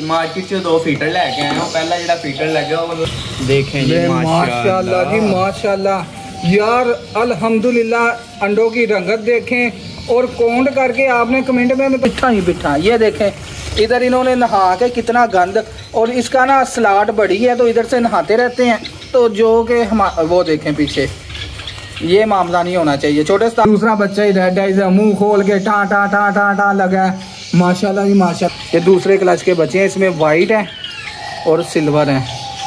Market से 2 fitter लेके आए हो। पहला जो फीटर लगे वो देखें जी, माशाल्लाह जी माशाल्लाह यार, अल्हम्दुलिल्लाह। अंडों की रंगत देखें और काउंट करके आपने कमेंट में बिठा ही बिठा। ये देखें इधर इन्होंने नहा के कितना गंद, और इसका ना स्लाट बड़ी है तो इधर से नहाते रहते हैं, तो जो कि हम वो देखें पीछे, ये मामला नहीं होना चाहिए। छोटे दूसरा बच्चा ही रेड है, मुंह खोल के टा टा टा टा टा लगा है। माशाल्लाह जी माशाल्लाह। ये दूसरे क्लच के बच्चे हैं, इसमें वाइट है और सिल्वर है,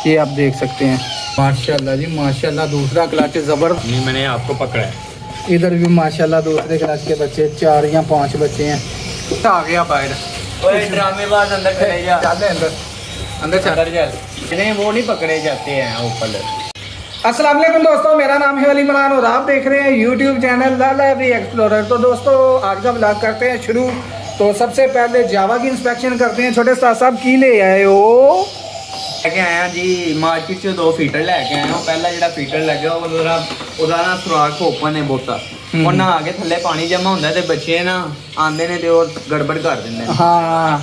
ये आप देख सकते हैं। माशाल्लाह जी माशाल्लाह। दूसरा क्लच जबरदस्त, नहीं मैंने आपको पकड़ा है। इधर भी माशाल्लाह दूसरे क्लच के बच्चे 4 या 5 बच्चे हैं। आ गया बाहर, ड्रामेबाज अंदर चले जा, अंदर अंदर चल, वो नहीं पकड़े जाते हैं ऊपर। अस्सलाम वालेकुम दोस्तों, मेरा नाम है अली इमरान और आप देख रहे हैं YouTube channel the library explorer. तो दोस्तों आज का ब्लॉग करते हैं शुरू। तो सबसे पहले जावा की इंस्पेक्शन करते हैं। छोटे साहब की ले आए हो? लेके आया जी, मार्केट से 2 फीटर लेके आए हो। पहला जो फीटर लगे ਉਹਦਾ ਨਾ ਸੁਰਾਖ ਓਪਨ ਹੈ ਬਹੁਤਾ, ਉਹ ਨਾ ਆ ਕੇ ਥੱਲੇ ਪਾਣੀ ਜਮਾ ਹੁੰਦਾ ਤੇ ਬੱਚੇ ਨਾ ਆਂਦੇ ਨੇ ਤੇ ਉਹ गड़बड़ कर देते हैं। हाँ,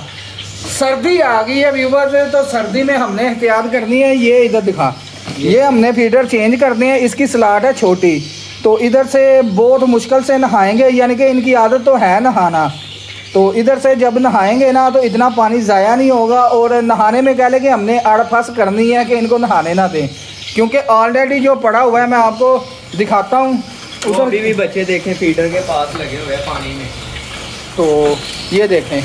सर्दी आ गई है व्यूवर्स, तो सर्दी में हमने एहतियात करनी है। ये इधर दिखा, ये हमने फीडर चेंज करनी है। इसकी स्लाट है छोटी, तो इधर से बहुत मुश्किल से नहाएंगे, यानी कि इनकी आदत तो है नहाना, तो इधर से जब नहाएंगे ना तो इतना पानी ज़ाया नहीं होगा। और नहाने में कह लें कि हमने अड़फस करनी है कि इनको नहाने ना दें, क्योंकि ऑलरेडी जो पड़ा हुआ है मैं आपको दिखाता हूँ। उधर भी बच्चे देखें फीडर के पास लगे हुए हैं पानी में, तो ये देखें,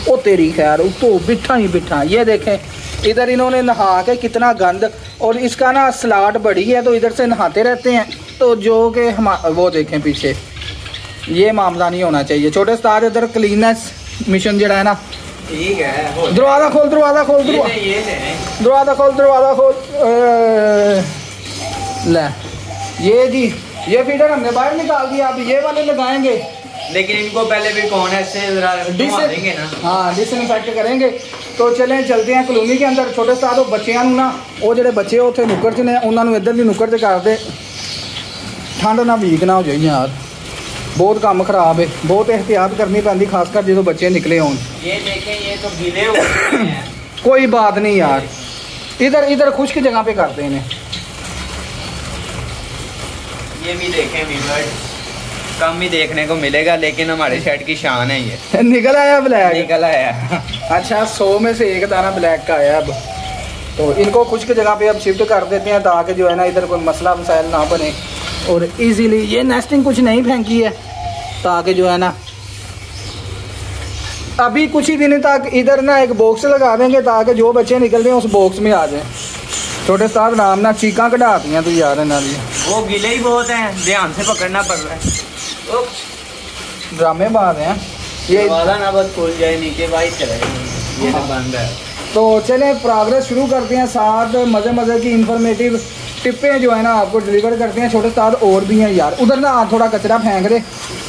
ओ तेरी खैर तो बिठा ही बिठा। ये देखें इधर इन्होंने नहा के कितना गंद, और इसका ना स्लाट बड़ी है तो इधर से नहाते रहते हैं, तो जो कि हम वो देखें पीछे, ये मामला नहीं होना चाहिए। छोटे उस्ताद इधर क्लीनेस मिशन जड़ा है ना, ठीक है। दरवाज़ा खोल, दरवाज़ा खोल, दरवाज़ा खोल, दरवाज़ा खोल। ले ये जी, ये फीडर हमने बाहर निकाल दिया, अब ये वाले लगाएंगे, लेकिन इनको पहले भी कौन है देंगे ना। हाँ, डिसइंफेक्ट करेंगे। तो चलें चलते हैं कॉलोनी के अंदर। छोटे उस्ताद बच्चों ना, वो जो बच्चे उत्थे नुक्कड़ च ने, उन्होंने इधर की नुक्कड़ च करते, ठंड ना वीक ना हो जाए यार, बहुत काम खराब है, बहुत एहतियात करनी पैंदी, खासकर जो बच्चे निकले हों। ये देखें, ये तो गीले हो गए हैं। कोई बात नहीं यार, इधर इधर खुश्क जगह पे करते हैं। ये भी देखें व्यूअर्स, कम ही देखने को मिलेगा, लेकिन हमारे शर्ट की शान है। ये निकल आया ब्लैक, निकल आया। अच्छा 100 में से 1 दाना ब्लैक का आया। अब तो इनको खुश्क जगह पे अब शिफ्ट कर देते हैं, ताकि जो है ना इधर कोई मसला मसाइल ना बने, और इजीली ये नेस्टिंग कुछ नहीं फेंकी है, ताकि जो है ना अभी कुछ ही दिन तक इधर ना एक बॉक्स लगा देंगे, ताकि जो बच्चे निकल रहे हैं उस बॉक्स में आ जाएं। छोटे साहब नाम ना चीका कढ़ाती हैं तो यार ना, वो गिले ही बहुत हैं, ध्यान से पकड़ना पड़ रहा है। ड्रामे बात हैं ये वाला ना बस खुल जाए नीचे भाई चले, ये तो बंद है। तो चलें प्रोग्रेस शुरू करते हैं, साथ मज़े मज़े की इंफॉर्मेटिव टिप्पे जो है ना आपको डिलीवर करते हैं। छोटे साथ और भी हैं यार, उधर ना थोड़ा कचरा फेंक दे,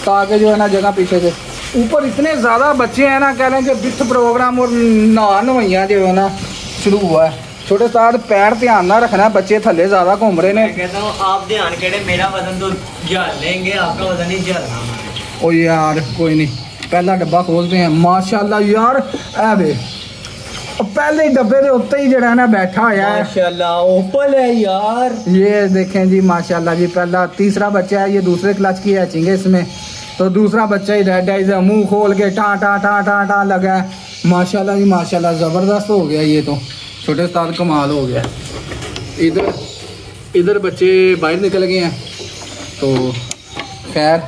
ताकि जो है ना जगह पीछे से। ऊपर इतने ज़्यादा बच्चे हैं ना, कह लें कि बिथ प्रोग्राम और नहाइया जो है ना शुरू हुआ है। छोटे साथ पैर ध्यान ना रखना, बच्चे थले ज़्यादा घूम रहे हैं। कहता हूँ आप ध्यान करें, मेरा वजन तो झेल लेंगे, आपका वजन नहीं झेलना। ओ यार कोई नहीं, पहला डब्बा खोलते हैं। माशाल्लाह यार, ए पहले डब्बे के उत्ते ही जरा ना बैठा है माशाल्लाह, ओपल है यार। ये देखें जी माशाल्लाह जी, पहला तीसरा बच्चा है, ये दूसरे क्लच की हैचिंग है इसमें। तो दूसरा बच्चा ही रेड है, मुंह खोल के टा टा टा टा टा लगा है। माशाल्लाह जी माशाल्लाह, ज़बरदस्त हो गया ये तो, छोटे साथ कमाल हो गया। इधर इधर बच्चे बाहर निकल गए हैं, तो खैर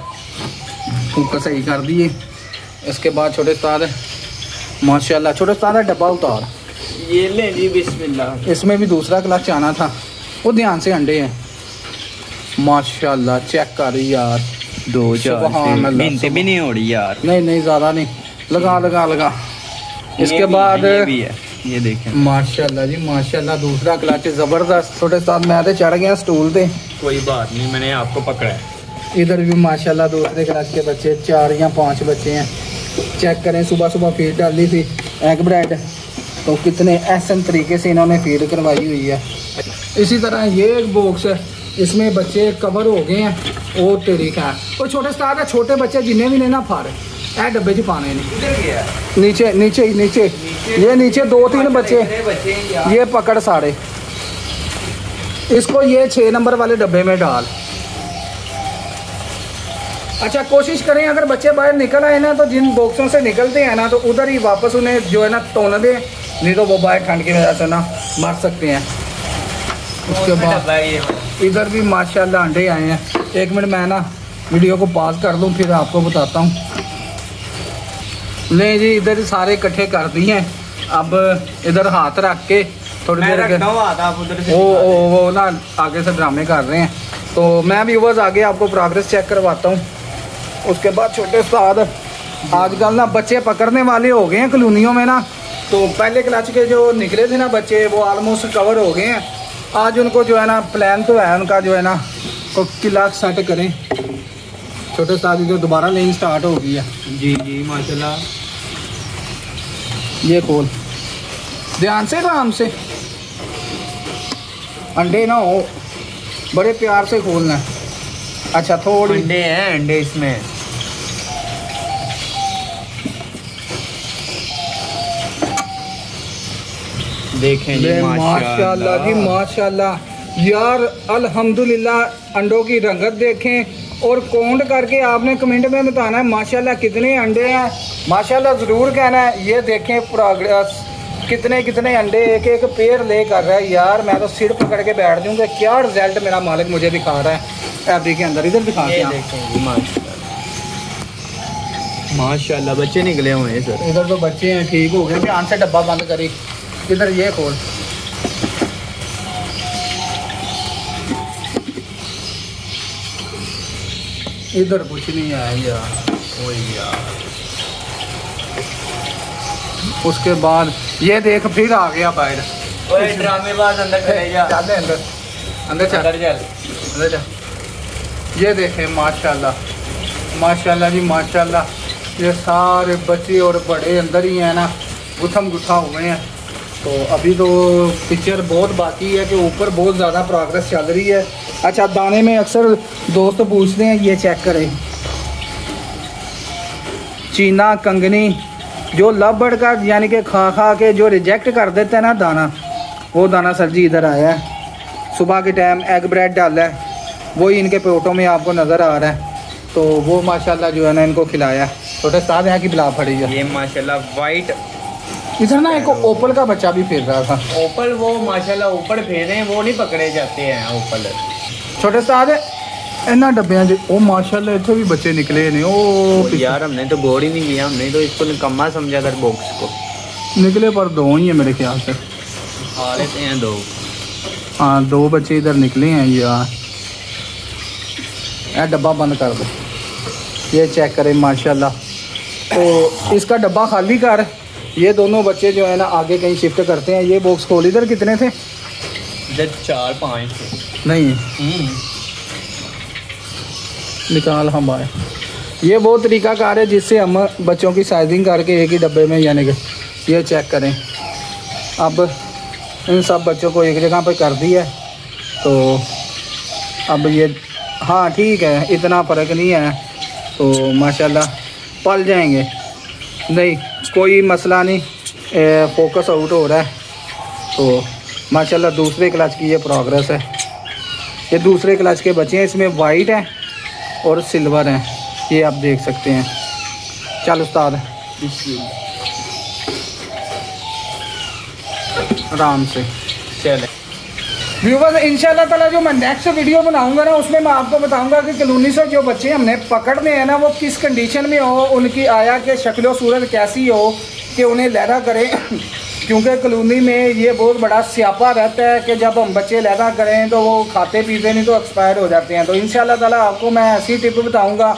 ऊपर सही कर दिए। इसके बाद छोटे साथ माशाल्लाह, छोटे साथ डब्बा उतार, ये ले जी बिस्मिल्लाह। इसमें भी दूसरा क्लच आना था, वो ध्यान से अंडे हैं। माशाल्लाह चेक कर यार, 2-4 मिनट भी नहीं हो रही यार। नहीं ज़्यादा नहीं, लगा लगा लगा। इसके बाद ये देखें माशाल्लाह जी माशाल्लाह, दूसरा क्लच ज़बरदस्त। छोटे साथ मैं तो चढ़ गया स्टूल पे, कोई बात नहीं, मैंने आपको पकड़ा है। इधर भी माशाल्लाह दूसरे क्लास के बच्चे 4 या 5 बच्चे हैं। चेक करें, सुबह सुबह फीड डाली थी एग ब्रेड, तो कितने एहसन तरीके से इन्होंने फीड करवाई हुई है। इसी तरह ये एक बॉक्स है, इसमें बच्चे कवर हो गए हैं। और तेरी खैर, और छोटे स्टार है, छोटे बच्चे जिन्हें भी नहीं ना फार ए डब्बे च पाने नहीं, किधर गया? नीचे नीचे नीचे, ये नीचे 2-3 बच्चे, ये पकड़ सारे, इसको ये 6 नंबर वाले डब्बे में डाल। अच्छा कोशिश करें अगर बच्चे बाहर निकल आए ना तो जिन बॉक्सों से निकलते हैं ना तो उधर ही वापस उन्हें जो है ना तोड़ दें, नहीं तो वो बाहर ठंड की वजह से ना मर सकते हैं। उसके बाद इधर भी माशाल्लाह अंडे आए हैं। 1 मिनट मैं ना वीडियो को पॉज कर दूं फिर आपको बताता हूँ। नहीं जी इधर सारे इकट्ठे कर दिए हैं। अब इधर हाथ रख के थोड़ी देर वो ना आगे से ड्रामे कर रहे हैं, तो मैं भी बस आगे आपको प्रोग्रेस चेक करवाता हूँ। उसके बाद छोटे उस्ताद आजकल ना बच्चे पकड़ने वाले हो गए हैं कॉलोनियों में ना, तो पहले क्लच के जो निकले थे ना बच्चे वो ऑलमोस्ट कवर हो गए हैं। आज उनको जो है ना प्लान तो है उनका जो है ना को किला सेट करें। छोटे उस्ताद की जो दोबारा लेन स्टार्ट हो गई है। जी जी माशाल्लाह। ये खोल ध्यान से, आराम से, अंडे ना हो, बड़े प्यार से खोलना है। अच्छा थोड़ी अंडे हैं, अंडे इसमें देखें जी माशाल्लाह जी माशाल्लाह। यार अल्हम्दुलिल्लाह अंडों की रंगत देखें और काउंट करके आपने कमेंट में बताना है माशाल्लाह कितने अंडे हैं। माशाल्लाह ज़रूर कहना है। ये देखें प्रोग्रेस कितने कितने अंडे एक एक पेयर ले कर रहा है। यार मैं तो सिर पकड़ के बैठ दूँगा क्या रिजल्ट मेरा मालिक मुझे दिखा रहा है एफडी के अंदर। इधर दिखा माशाल्लाह बच्चे निकले हुए हैं सर। इधर तो बच्चे हैं ठीक हो गए। ध्यान से डब्बा बंद करी। इधर ये खोल, इधर कुछ नहीं आया यार। उसके बाद ये देख फिर आ गया बाहर। ओए ड्रामेबाज अंदर चले जा। चल अंदर, अंदर चल, अंदर चल। ये देखें माशाल्लाह माशाल्लाह जी माशाल्लाह। ये सारे बच्चे और बड़े अंदर ही हैं ना, गुथम गुथा हुए हैं। तो अभी तो पिक्चर बहुत बाकी है कि ऊपर बहुत ज़्यादा प्रोग्रेस चल रही है। अच्छा दाने में अक्सर दोस्त पूछते हैं, ये चेक करें चीना कंगनी जो लव बर्ड का यानी कि खा खा के जो रिजेक्ट कर देते हैं ना दाना, वो दाना सर जी इधर आया है। सुबह के टाइम एग ब्रेड डाला है, वही इनके पेटों में आपको नज़र आ रहा है। तो वो माशाल्लाह जो है ना इनको खिलाया। छोटे साथ यहाँ की बिला पड़ी है। ये माशाल्लाह वाइट इधर ना एक ओपल का बच्चा भी फिर रहा था। ओपल वो माशाल्लाह ऊपर फेरे हैं, वो नहीं पकड़े जाते हैं ओपल। छोटे साथ इन्ना डब्बियां ओ माशाल्लाह इतने भी बच्चे निकले नहीं। ओ यार हमने तो गौर ही नहीं किया, हमने तो इसको निकम्मा समझा कर बॉक्स को। निकले पर 2 ही है मेरे ख्याल से। आ रहे हैं 2। हाँ 2 बच्चे इधर निकले हैं यार। यह डब्बा बंद कर दो। ये चेक करें माशाल्लाह। तो इसका डब्बा खाली कर। ये दोनों बच्चे जो है ना आगे कहीं शिफ्ट करते हैं। ये बॉक्स खोल। इधर कितने थे? इधर 4-5 थे। नहीं निकाल हम आए। ये वो तरीकाकार है जिससे हम बच्चों की साइजिंग करके एक ही डब्बे में यानी कि ये चेक करें। अब इन सब बच्चों को एक जगह पे कर दिया है। तो अब ये हाँ ठीक है, इतना फ़र्क नहीं है। तो माशाल्लाह पल जाएंगे, नहीं कोई मसला नहीं। फोकस आउट हो रहा है। तो माशाल्लाह दूसरे क्लच की ये प्रोग्रेस है। ये दूसरे क्लच के बच्चे हैं, इसमें वाइट है और सिल्वर हैं, ये आप देख सकते हैं। चल उस्ताद आराम से चले। व्यूवर्स इंशाल्लाह ताला जो मैं नेक्स्ट वीडियो बनाऊंगा ना उसमें मैं आपको बताऊंगा कि कॉलोनी से जो बच्चे हमने पकड़ने हैं ना वो किस कंडीशन में हो, उनकी आया कि शक्ल सूरत कैसी हो कि उन्हें लैदा करें। क्योंकि कॉलोनी में ये बहुत बड़ा स्यापा रहता है कि जब हम बच्चे लैदा करें तो वो खाते पीते नहीं तो एक्सपायर हो जाते हैं। तो इंशाल्लाह ताला आपको मैं ऐसी टिप बताऊँगा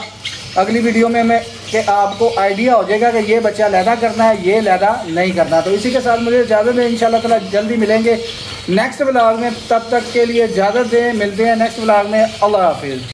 अगली वीडियो में मैं कि आपको आइडिया हो जाएगा कि ये बच्चा लैदा करना है, ये लैदा नहीं करना। तो इसी के साथ मुझे इजाज़त है। इंशाल्लाह ताला जल्दी मिलेंगे नेक्स्ट व्लॉग में। तब तक के लिए इजाज़त दें, मिलते हैं नेक्स्ट व्लॉग में। अल्लाह हाफिज़।